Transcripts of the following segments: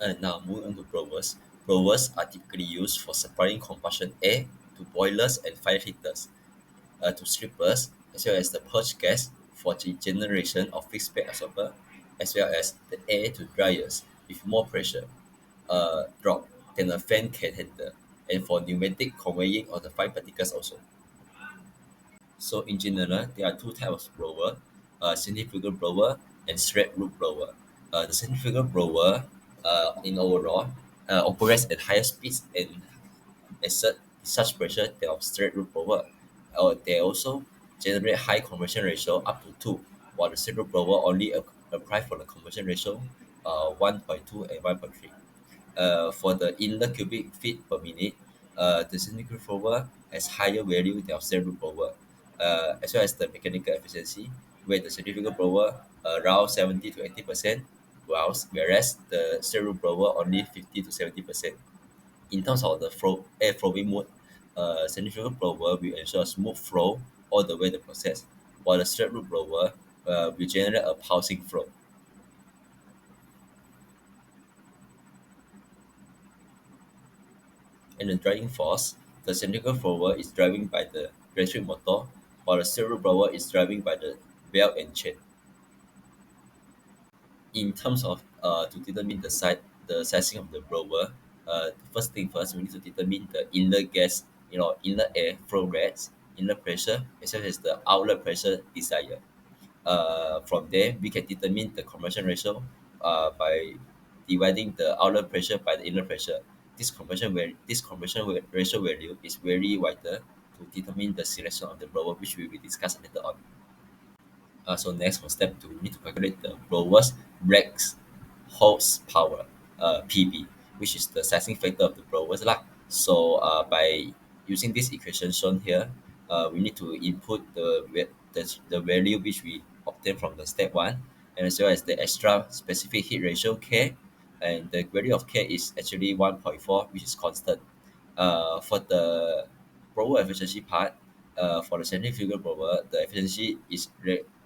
And now moving on to blowers. Blowers are typically used for supplying combustion air to boilers and fire heaters, to strippers, as well as the purge gas for the generation of fixed bed absorber, as well as the air to dryers with more pressure drop than a fan can handle, and for pneumatic conveying of the fine particles also. So in general, there are two types of blower, centrifugal blower and straight root blower. The centrifugal blower, in overall, operates at higher speeds and exert such pressure than of straight root blower. They also generate high conversion ratio up to 2, while the straight root blower only apply for the conversion ratio 1.2 and 1.3. For the inlet cubic feet per minute, the centrifugal blower has higher value than standard blower, as well as the mechanical efficiency, where the centrifugal blower around 70 to 80%, whereas the standard blower only 50 to 70%. In terms of the air flowing mode, centrifugal blower will ensure smooth flow all the way the process, while the straight root blower will generate a pulsing flow. In the driving force, the centrifugal blower is driven by the electric motor, while the servo blower is driven by the belt and chain. In terms of to determine the sizing of the blower, first thing first, we need to determine the inlet gas, inlet air flow rates, inlet pressure, as well as the outlet pressure desired. From there, we can determine the conversion ratio by dividing the outlet pressure by the inlet pressure. This ratio value is very vital to determine the selection of the blower, which we will discuss later on. So next for step two, we need to calculate the blower's max horsepower, PB, which is the sizing factor of the blowers lah. So by using this equation shown here, we need to input the value which we obtained from the step one, and as well as the extra specific heat ratio K, and the value of K is actually 1.4, which is constant. For the blower efficiency part, for the centrifugal blower, the efficiency is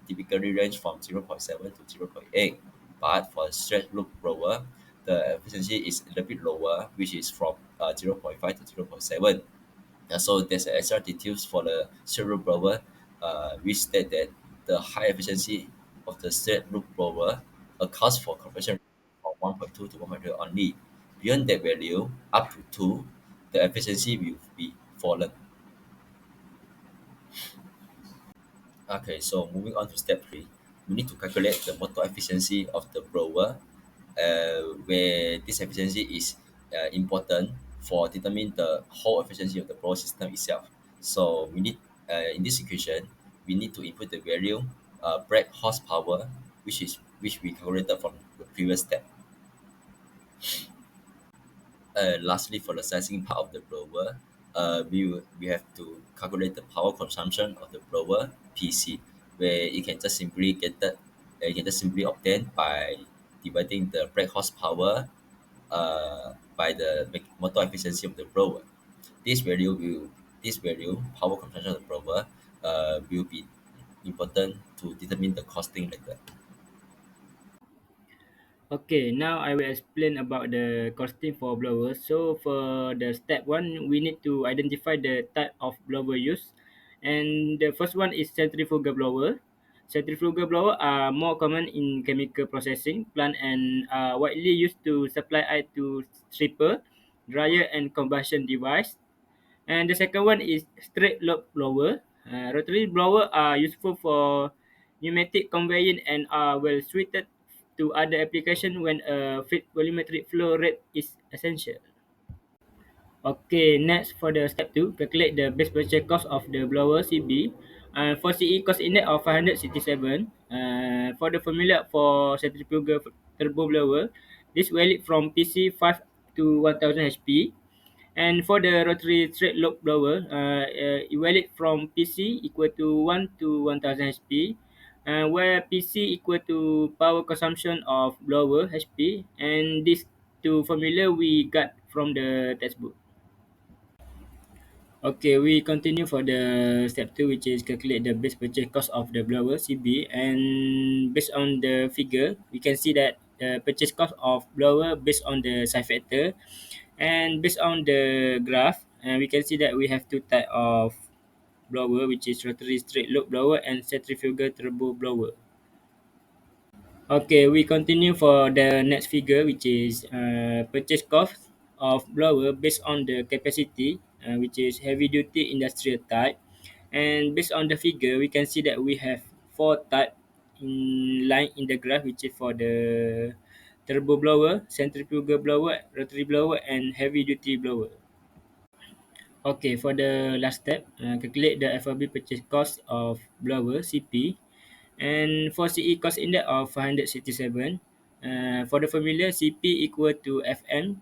typically range from 0.7 to 0.8. But for a straight loop blower, the efficiency is a little bit lower, which is from 0.5 to 0.7. So there's extra details for the straight loop blower, which state that the high efficiency of the straight loop blower accounts for conversion of 1.2 to 1.3 only. Beyond that value, up to 2, the efficiency will be fallen. Okay, so moving on to step three, we need to calculate the motor efficiency of the blower, where this efficiency is important for determining the whole efficiency of the blower system itself. So we need, in this equation, we need to input the value brake horsepower, which we calculated from the previous step. Lastly, for the sizing part of the blower, we have to calculate the power consumption of the blower PC, where you can just simply obtain by dividing the brake horsepower by the motor efficiency of the blower. This value will this value power consumption of the blower will be important to determine the costing later. Okay, now I will explain about the costing for blowers. So for the step one, we need to identify the type of blower used. And the first one is centrifugal blower. Centrifugal blower are more common in chemical processing plant and are widely used to supply air to stripper, dryer and combustion device. And the second one is straight lobe blower. Rotary blower are useful for pneumatic conveying and are well suited to other application when a volumetric flow rate is essential. Okay, next for the step 2, calculate the base purchase cost of the blower CB. For CE cost index of 567. For the formula for centrifugal turbo blower, this valid from PC 5 to 1000 HP. And for the rotary straight lobe blower, it valid from PC equal to 1 to 1000 HP, where PC equal to power consumption of blower HP, and this two formula we got from the textbook. Okay, we continue for the step 2, which is calculate the base purchase cost of the blower CB. And based on the figure, we can see that the purchase cost of blower based on the size factor. And based on the graph, we can see that we have two type of blower, which is rotary straight lobe blower and centrifugal turbo blower. Okay, we continue for the next figure, which is purchase cost of blower based on the capacity, which is heavy duty industrial type. And based on the figure, we can see that we have four type in line in the graph, which is for the turbo blower, centrifugal blower, rotary blower, and heavy duty blower. Okay, for the last step, calculate the FRB purchase cost of blower CP. And for CE cost index of 567, for the formula CP equal to Fm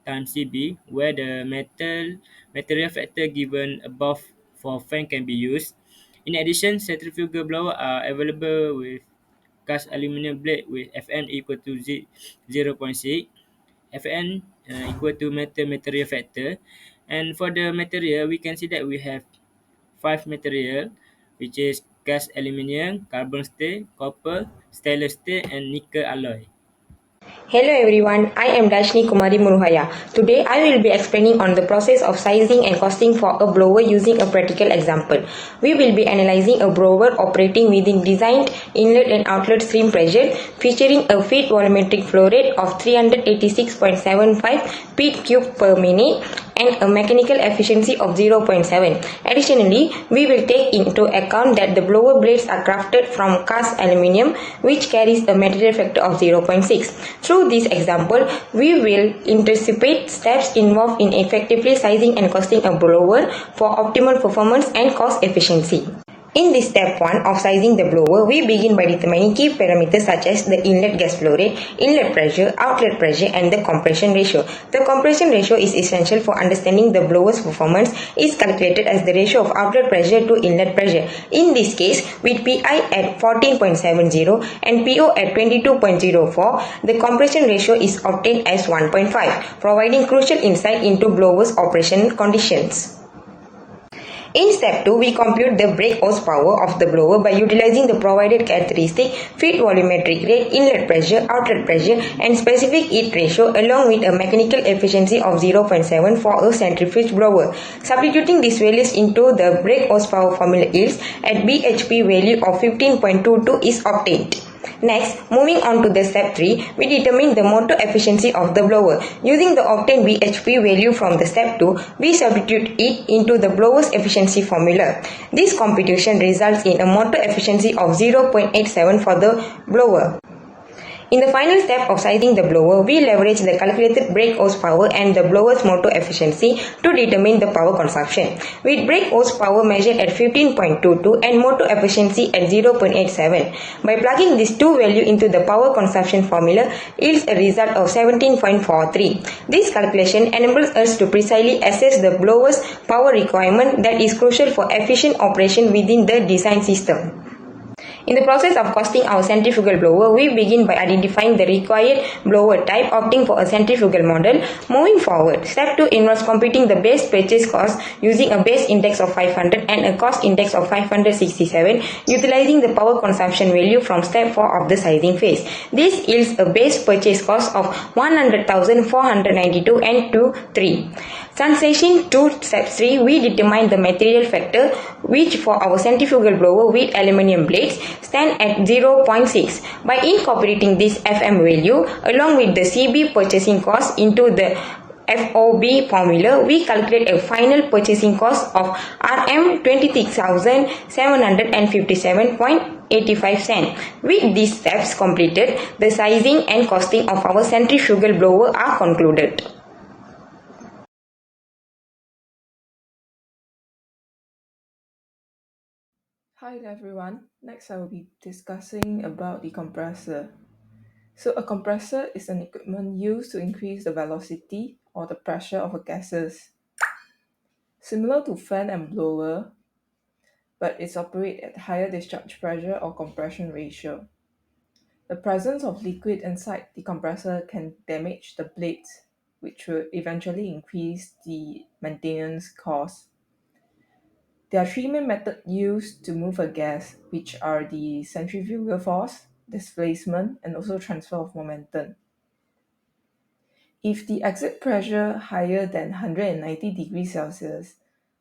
times CB, where the material factor given above for fan can be used. In addition, centrifugal blower are available with cast aluminum blade with Fm equal to 0.6, Fn equal to metal material factor. And for the material, we can see that we have five material, which is cast aluminium, carbon steel, copper, stainless steel, and nickel alloy. Hello everyone, I am Dashni Kumari Muruhaya. Today I will be explaining on the process of sizing and costing for a blower using a practical example. We will be analyzing a blower operating within designed inlet and outlet stream pressure featuring a feed volumetric flow rate of 386.75 feet cube per minute and a mechanical efficiency of 0.7. Additionally, we will take into account that the blower blades are crafted from cast aluminium, which carries a material factor of 0.6. Through this example, we will anticipate steps involved in effectively sizing and costing a blower for optimal performance and cost efficiency. In this step 1 of sizing the blower, we begin by determining key parameters such as the inlet gas flow rate, inlet pressure, outlet pressure, and the compression ratio. The compression ratio is essential for understanding the blower's performance. It is calculated as the ratio of outlet pressure to inlet pressure. In this case, with PI at 14.70 and PO at 22.04, the compression ratio is obtained as 1.5, providing crucial insight into blower's operation conditions. In step 2, we compute the brake horsepower of the blower by utilizing the provided characteristic feed volumetric rate, inlet pressure, outlet pressure, and specific heat ratio along with a mechanical efficiency of 0.7 for a centrifuge blower. Substituting these values into the brake horsepower formula yields at BHP value of 15.22 is obtained. Next, moving on to the step 3, we determine the motor efficiency of the blower. Using the obtained BHP value from the step 2, we substitute it into the blower's efficiency formula. This computation results in a motor efficiency of 0.87 for the blower. In the final step of sizing the blower, we leverage the calculated brake horsepower and the blower's motor efficiency to determine the power consumption. With brake horsepower measured at 15.22 and motor efficiency at 0.87, by plugging these two values into the power consumption formula, yields a result of 17.43. This calculation enables us to precisely assess the blower's power requirement that is crucial for efficient operation within the design system. In the process of costing our centrifugal blower, we begin by identifying the required blower type, opting for a centrifugal model. Moving forward, step 2 involves computing the base purchase cost using a base index of 500 and a cost index of 567, utilizing the power consumption value from step 4 of the sizing phase. This yields a base purchase cost of 100,492 and 3. Translation to step 3, we determine the material factor, which for our centrifugal blower with aluminium blades stand at 0.6. By incorporating this FM value along with the CB purchasing cost into the FOB formula, we calculate a final purchasing cost of Rm 26,757.85 cents. With these steps completed, the sizing and costing of our centrifugal blower are concluded. Hi everyone, next I will be discussing about the compressor. So a compressor is an equipment used to increase the velocity or the pressure of a gases. Similar to fan and blower, but it's operate at higher discharge pressure or compression ratio. The presence of liquid inside the compressor can damage the blades, which will eventually increase the maintenance cost. There are three main methods used to move a gas, which are the centrifugal force, displacement, and also transfer of momentum. If the exit pressure higher than 190 degrees Celsius,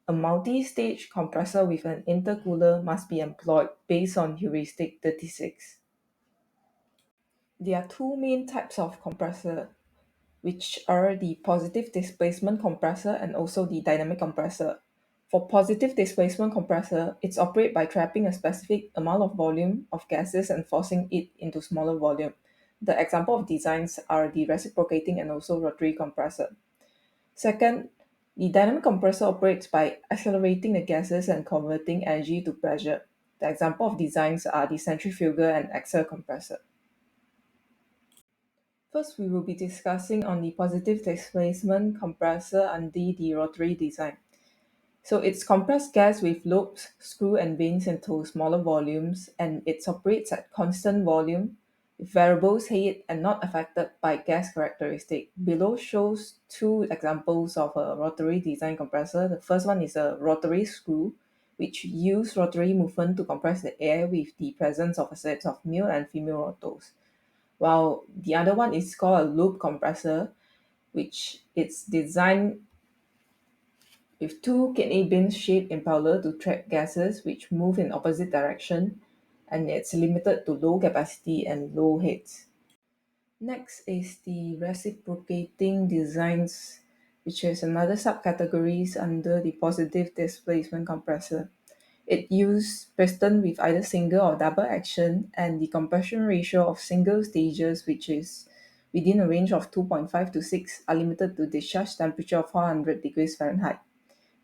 a multi-stage compressor with an intercooler must be employed based on heuristic 36. There are two main types of compressor, which are the positive displacement compressor and also the dynamic compressor. For positive displacement compressor, it's operated by trapping a specific amount of volume of gases and forcing it into smaller volume. The example of designs are the reciprocating and also rotary compressor. Second, the dynamic compressor operates by accelerating the gases and converting energy to pressure. The example of designs are the centrifugal and axial compressor. First, we will be discussing on the positive displacement compressor under the rotary design. So it's compressed gas with loops, screw and vanes into smaller volumes, and it operates at constant volume with variables head and not affected by gas characteristic. Below shows two examples of a rotary design compressor. The first one is a rotary screw, which use rotary movement to compress the air with the presence of a set of male and female rotors, while the other one is called a loop compressor, which it's designed with two kidney bean shaped impeller to trap gases which move in opposite direction, and it's limited to low capacity and low heads. Next is the reciprocating designs, which is another subcategories under the positive displacement compressor. It uses piston with either single or double action, and the compression ratio of single stages, which is within a range of 2.5 to 6, are limited to discharge temperature of 400 degrees Fahrenheit.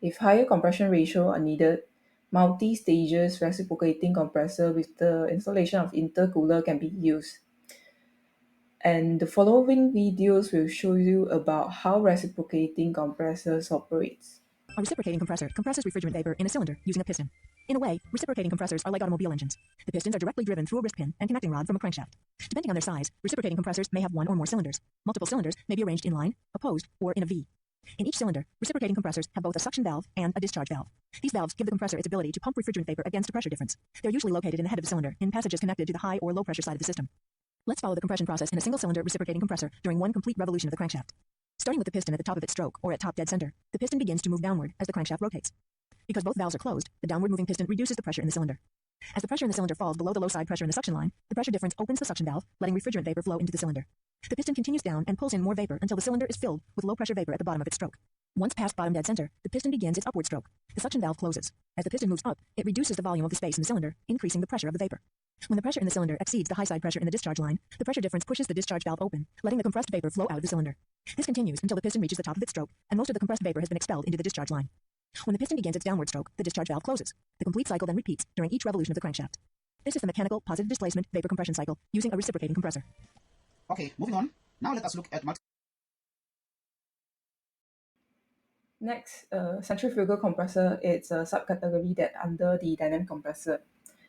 If higher compression ratio are needed, multi-stages reciprocating compressor with the installation of intercooler can be used. And the following videos will show you about how reciprocating compressors operates. A reciprocating compressor compresses refrigerant vapor in a cylinder using a piston. In a way, reciprocating compressors are like automobile engines. The pistons are directly driven through a wrist pin and connecting rod from a crankshaft. Depending on their size, reciprocating compressors may have one or more cylinders. Multiple cylinders may be arranged in line, opposed, or in a V. In each cylinder, reciprocating compressors have both a suction valve and a discharge valve. These valves give the compressor its ability to pump refrigerant vapor against a pressure difference. They're usually located in the head of the cylinder, in passages connected to the high or low pressure side of the system. Let's follow the compression process in a single-cylinder reciprocating compressor during one complete revolution of the crankshaft. Starting with the piston at the top of its stroke, or at top dead center, the piston begins to move downward as the crankshaft rotates. Because both valves are closed, the downward moving piston reduces the pressure in the cylinder. As the pressure in the cylinder falls below the low side pressure in the suction line, the pressure difference opens the suction valve, letting refrigerant vapor flow into the cylinder. The piston continues down and pulls in more vapor until the cylinder is filled with low pressure vapor at the bottom of its stroke. Once past bottom dead center, the piston begins its upward stroke. The suction valve closes. As the piston moves up, it reduces the volume of the space in the cylinder, increasing the pressure of the vapor. When the pressure in the cylinder exceeds the high side pressure in the discharge line, the pressure difference pushes the discharge valve open, letting the compressed vapor flow out of the cylinder. This continues until the piston reaches the top of its stroke, and most of the compressed vapor has been expelled into the discharge line. When the piston begins its downward stroke, the discharge valve closes. The complete cycle then repeats during each revolution of the crankshaft. This is the mechanical positive displacement vapor compression cycle using a reciprocating compressor. Okay, moving on. Now let us look at Next, centrifugal compressor is a subcategory that under the dynamic compressor.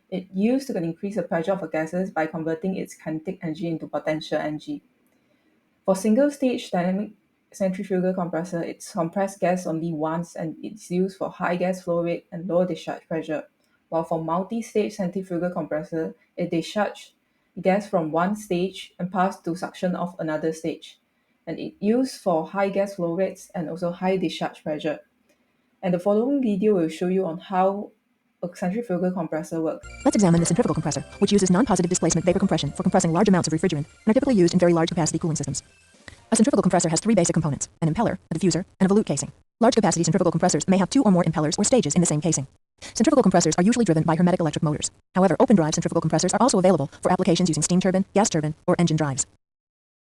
It used to increase the pressure of a gases by converting its kinetic energy into potential energy. For single-stage dynamic centrifugal compressor, it's compressed gas only once and it's used for high gas flow rate and low discharge pressure. While for multi-stage centrifugal compressor, it discharges gas from one stage and pass to suction of another stage. And it used for high gas flow rates and also high discharge pressure. And the following video will show you on how a centrifugal compressor works. Let's examine the centrifugal compressor, which uses non-positive displacement vapor compression for compressing large amounts of refrigerant and are typically used in very large capacity cooling systems. A centrifugal compressor has three basic components: an impeller, a diffuser, and a volute casing. Large capacity centrifugal compressors may have two or more impellers or stages in the same casing. Centrifugal compressors are usually driven by hermetic electric motors. However, open drive centrifugal compressors are also available for applications using steam turbine, gas turbine, or engine drives.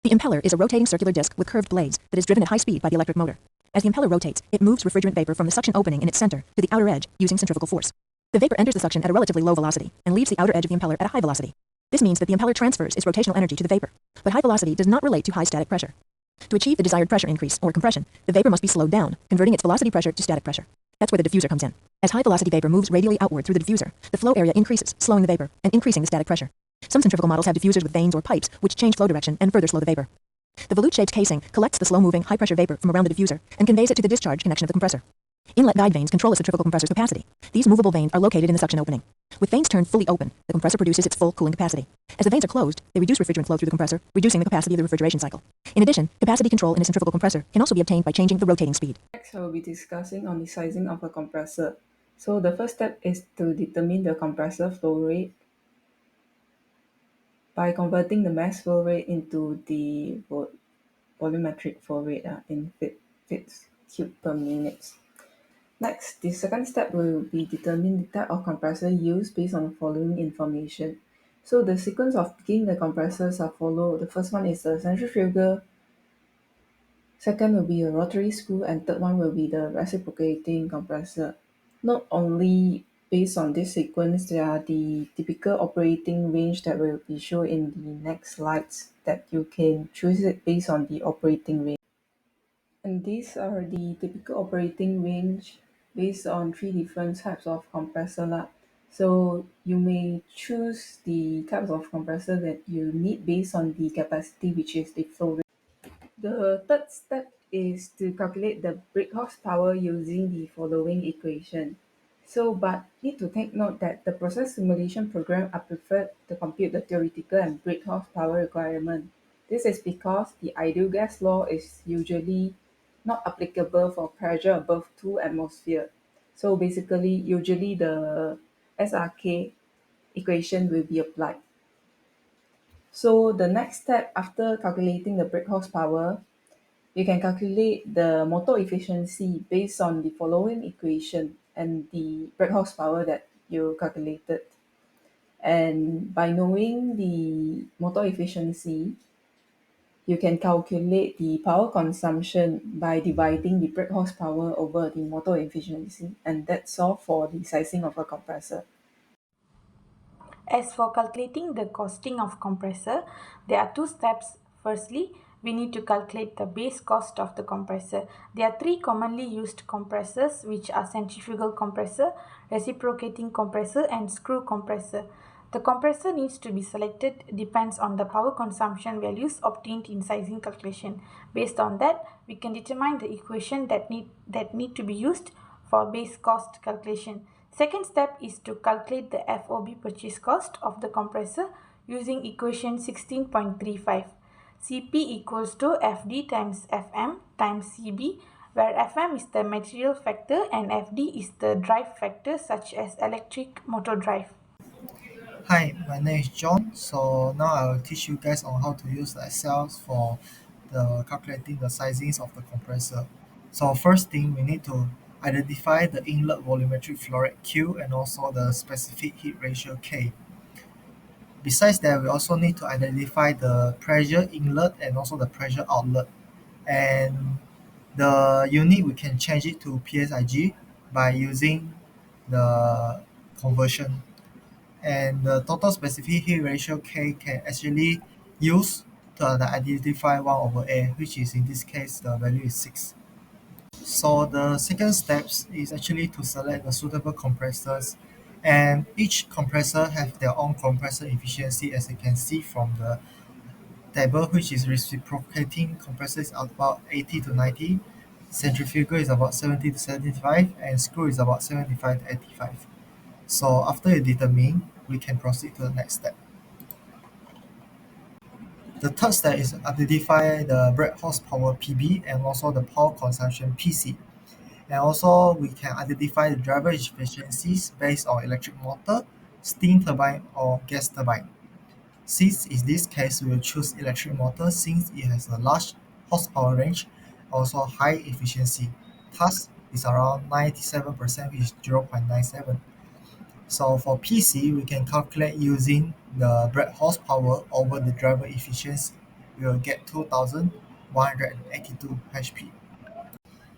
The impeller is a rotating circular disc with curved blades that is driven at high speed by the electric motor. As the impeller rotates, it moves refrigerant vapor from the suction opening in its center to the outer edge using centrifugal force. The vapor enters the suction at a relatively low velocity and leaves the outer edge of the impeller at a high velocity. This means that the impeller transfers its rotational energy to the vapor, but high velocity does not relate to high static pressure. To achieve the desired pressure increase, or compression, the vapor must be slowed down, converting its velocity pressure to static pressure. That's where the diffuser comes in. As high velocity vapor moves radially outward through the diffuser, the flow area increases, slowing the vapor, and increasing the static pressure. Some centrifugal models have diffusers with vanes or pipes, which change flow direction and further slow the vapor. The volute-shaped casing collects the slow-moving, high-pressure vapor from around the diffuser and conveys it to the discharge connection of the compressor. Inlet guide vanes control a centrifugal compressor's capacity. These movable vanes are located in the suction opening. With vanes turned fully open, the compressor produces its full cooling capacity. As the vanes are closed, they reduce refrigerant flow through the compressor, reducing the capacity of the refrigeration cycle. In addition, capacity control in a centrifugal compressor can also be obtained by changing the rotating speed. Next, I will be discussing on the sizing of a compressor. So the first step is to determine the compressor flow rate by converting the mass flow rate into the volumetric flow rate in feet cube per minute. Next, the second step will be determine the type of compressor used based on the following information. So the sequence of picking the compressors are followed. The first one is the centrifugal, second will be a rotary screw, and third one will be the reciprocating compressor. Not only based on this sequence, there are the typical operating range that will be shown in the next slides that you can choose it based on the operating range. And these are the typical operating range based on three different types of compressor lah. So you may choose the types of compressor that you need based on the capacity, which is the flow rate. The third step is to calculate the brake horsepower using the following equation. So, but need to take note that the process simulation program are preferred to compute the theoretical and brake horsepower requirement. This is because the ideal gas law is usually not applicable for pressure above 2 atmosphere. So basically, usually the SRK equation will be applied. So the next step after calculating the brake horsepower, you can calculate the motor efficiency based on the following equation and the brake horsepower that you calculated. And by knowing the motor efficiency, you can calculate the power consumption by dividing the brake horsepower over the motor efficiency, and that's all for the sizing of a compressor. As for calculating the costing of compressor, there are two steps. Firstly, we need to calculate the base cost of the compressor. There are three commonly used compressors, which are centrifugal compressor, reciprocating compressor, and screw compressor. The compressor needs to be selected depends on the power consumption values obtained in sizing calculation. Based on that, we can determine the equation that need to be used for base cost calculation. Second step is to calculate the FOB purchase cost of the compressor using equation 16.35. Cp equals to Fd times Fm times Cb, where Fm is the material factor and Fd is the drive factor such as electric motor drive. Hi, my name is John. So now I will teach you guys on how to use the Excel for the calculating the sizings of the compressor. So first thing we need to identify the inlet volumetric flow rate Q and also the specific heat ratio K. Besides that, we also need to identify the pressure inlet and also the pressure outlet. And the unit we can change it to PSIG by using the conversion, and the total specific heat ratio K can actually use to identify 1 over A, which is in this case the value is 6. So the second steps is actually to select the suitable compressors, and each compressor have their own compressor efficiency, as you can see from the table, which is reciprocating compressor is about 80 to 90, centrifugal is about 70 to 75, and screw is about 75 to 85. So after you determine, we can proceed to the next step. The third step is identify the brake horsepower PB and also the power consumption PC. And also we can identify the driver efficiencies based on electric motor, steam turbine or gas turbine. Since in this case we will choose electric motor since it has a large horsepower range, also high efficiency. Thus is around 97%, which is 0.97. So for PC, we can calculate using the brake horsepower over the driver efficiency. We will get 2182 HP.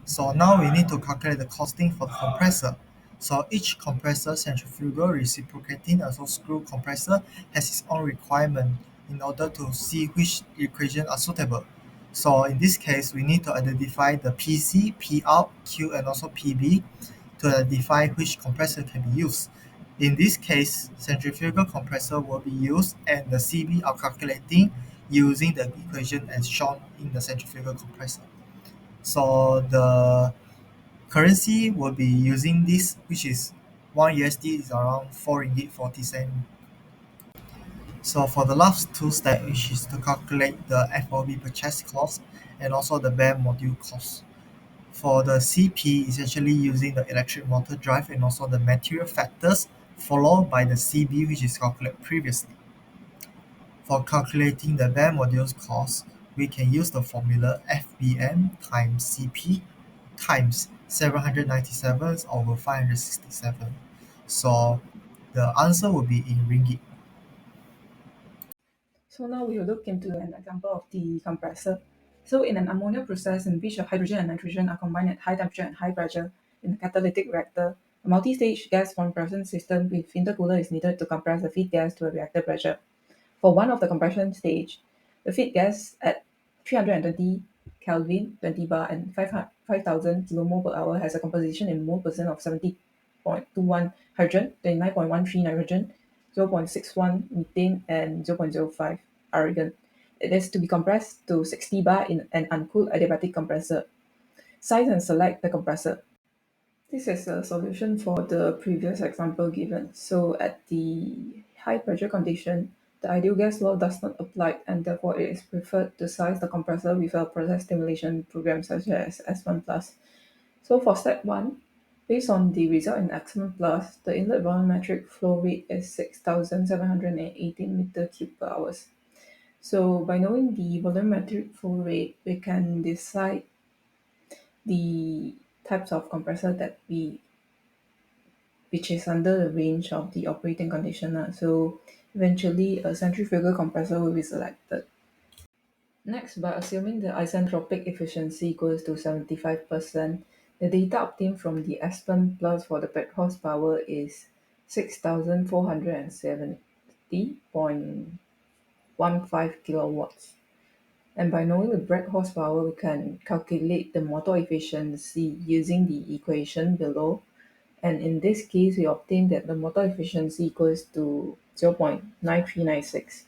So now we need to calculate the costing for the compressor. So each compressor, centrifugal, reciprocating, also screw compressor has its own requirement in order to see which equation are suitable. So in this case, we need to identify the PC, P out, Q, and also PB to identify which compressor can be used. In this case, centrifugal compressor will be used and the CB are calculating using the equation as shown in the centrifugal compressor. So the currency will be using this, which is 1 USD is around 4 ringgit 40 cent. So for the last two steps, which is to calculate the FOB purchase cost and also the bare module cost. For the CP, is actually using the electric motor drive and also the material factors, followed by the CB, which is calculated previously. For calculating the bare modules cost, we can use the formula FBM times CP times 797 over 567. So the answer will be in ringgit. So now we will look into an example of the compressor. So in an ammonia process in which hydrogen and nitrogen are combined at high temperature and high pressure in a catalytic reactor, a multi-stage gas compression system with intercooler is needed to compress the feed gas to a reactor pressure. For one of the compression stage, the feed gas at 320 Kelvin, 20 bar, and 5,000 kilomole per hour has a composition in mole percent of 70.21 hydrogen, 29.13 nitrogen, 0.61 methane, and 0.05 argon. It is to be compressed to 60 bar in an uncooled adiabatic compressor. Size and select the compressor. This is a solution for the previous example given. So at the high pressure condition, the ideal gas law does not apply, and therefore it is preferred to size the compressor with a process stimulation program such as S1 plus. So for step 1, based on the result in S1 plus, the inlet volumetric flow rate is 6,718 meter cube per hours. So by knowing the volumetric flow rate, we can decide the types of compressor that we which is under the range of the operating condition. So eventually a centrifugal compressor will be selected. Next, by assuming the isentropic efficiency equals to 75%, the data obtained from the Aspen plus for the brake horsepower is 6,470.15 kilowatts. And by knowing the brake horsepower, we can calculate the motor efficiency using the equation below. And in this case, we obtain that the motor efficiency equals to 0.9396.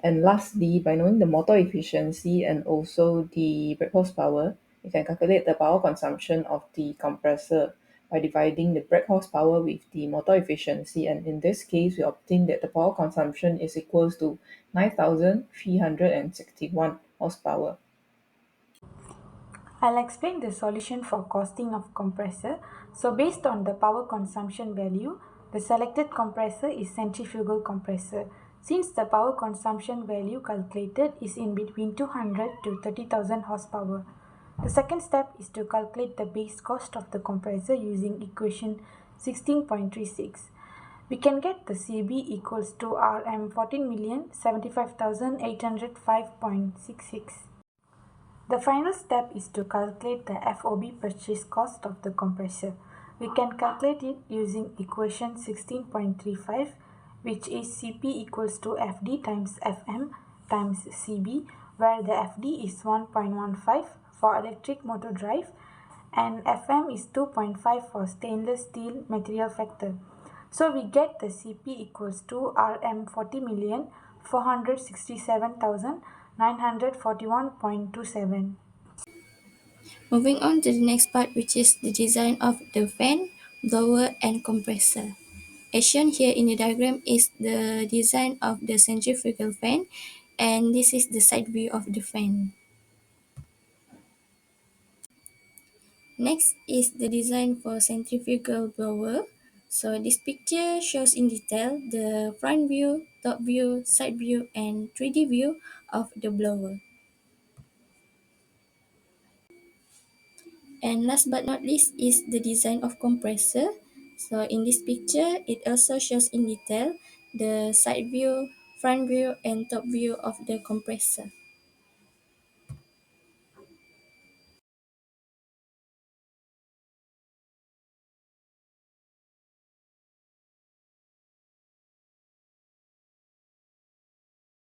And lastly, by knowing the motor efficiency and also the brake horsepower, we can calculate the power consumption of the compressor by dividing the brake horsepower with the motor efficiency. And in this case, we obtain that the power consumption is equals to 9,361 horsepower. I'll explain the solution for costing of compressor. So based on the power consumption value, the selected compressor is centrifugal compressor. Since the power consumption value calculated is in between 200 to 30,000 horsepower. The second step is to calculate the base cost of the compressor using equation 16.36. We can get the CB equals to Rm 14,075,805.66. The final step is to calculate the FOB purchase cost of the compressor. We can calculate it using equation 16.35, which is Cp equals to Fd times Fm times Cb, where the Fd is 1.15 for electric motor drive and Fm is 2.5 for stainless steel material factor. So we get the Cp equals to Rm 40,467,941.27. Moving on to the next part, which is the design of the fan, blower, and compressor. As shown here in the diagram is the design of the centrifugal fan, and this is the side view of the fan. Next is the design for centrifugal blower. So this picture shows in detail the front view, top view, side view, and 3D view of the blower. And last but not least is the design of compressor. So in this picture, it also shows in detail the side view, front view, and top view of the compressor.